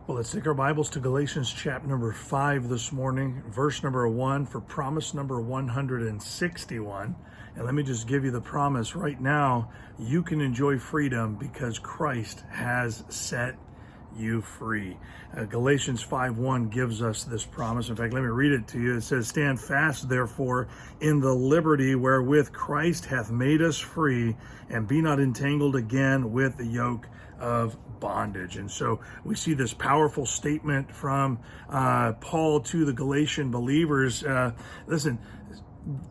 Well, let's take our Bibles to Galatians chapter number 5 this morning, verse number 1 for promise number 161. And let me just give you the promise right now. You can enjoy freedom because Christ has set you free. Galatians 5:1 gives us this promise. In fact, let me read it to you. It says, "Stand fast, therefore, in the liberty wherewith Christ hath made us free, and be not entangled again with the yoke of bondage." And so we see this powerful statement from Paul to the Galatian believers. Listen,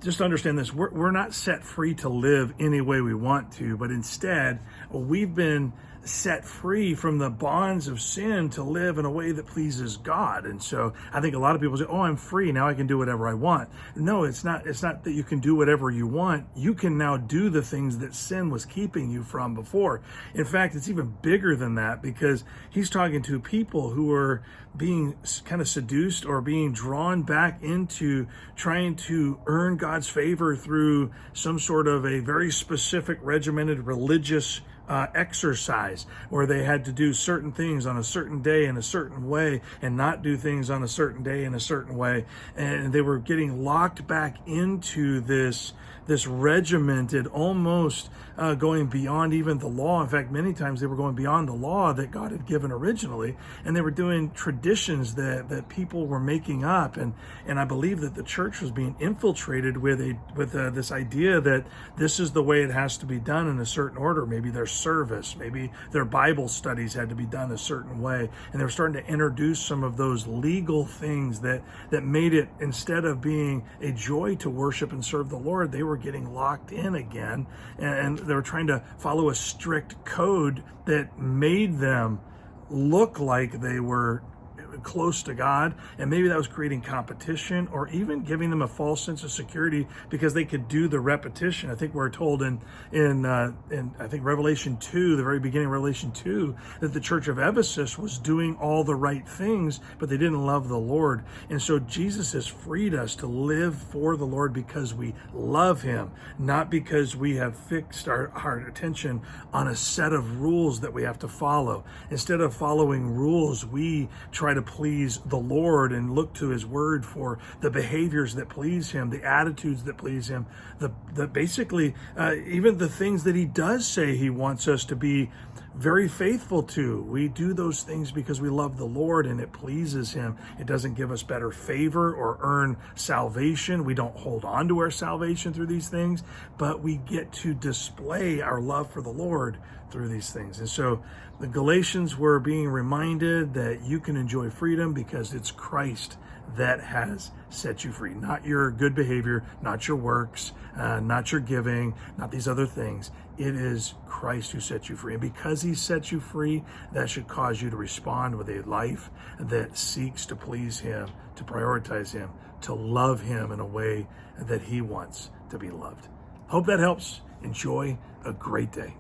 just understand this. We're not set free to live any way we want to, but instead we've been set free from the bonds of sin to live in a way that pleases God. And so I think a lot of people say, "Oh, I'm free. Now I can do whatever I want." No, it's not that you can do whatever you want. You can now do the things that sin was keeping you from before. In fact, it's even bigger than that, because he's talking to people who are being kind of seduced or being drawn back into trying to earn God's favor through some sort of a very specific regimented religious exercise, where they had to do certain things on a certain day in a certain way and not do things on a certain day in a certain way. And they were getting locked back into this regimented, almost going beyond even the law. In fact, many times they were going beyond the law that God had given originally, and they were doing traditions that people were making up. And I believe that the church was being infiltrated with this idea that this is the way it has to be done in a certain order. Maybe their service, maybe their Bible studies had to be done a certain way, and they were starting to introduce some of those legal things that made it, instead of being a joy to worship and serve the Lord, they were getting locked in again, and they were trying to follow a strict code that made them look like they were close to God, and maybe that was creating competition or even giving them a false sense of security because they could do the repetition. I think we're told in I think Revelation 2, the very beginning of Revelation 2, that the church of Ephesus was doing all the right things, but they didn't love the Lord. And so Jesus has freed us to live for the Lord because we love him, not because we have fixed our attention on a set of rules that we have to follow. Instead of following rules, we try to please the Lord and look to his word for the behaviors that please him, the attitudes that please him, the basically even the things that he does say he wants us to be very faithful to. We do those things because we love the Lord and it pleases him. It doesn't give us better favor or earn salvation. We don't hold on to our salvation through these things, but we get to display our love for the Lord through these things. And so the Galatians were being reminded that you can enjoy freedom because it's Christ that has set you free. Not your good behavior, not your works, not your giving, not these other things. It is Christ who set you free. And because he set you free, that should cause you to respond with a life that seeks to please him, to prioritize him, to love him in a way that he wants to be loved. Hope that helps. Enjoy a great day.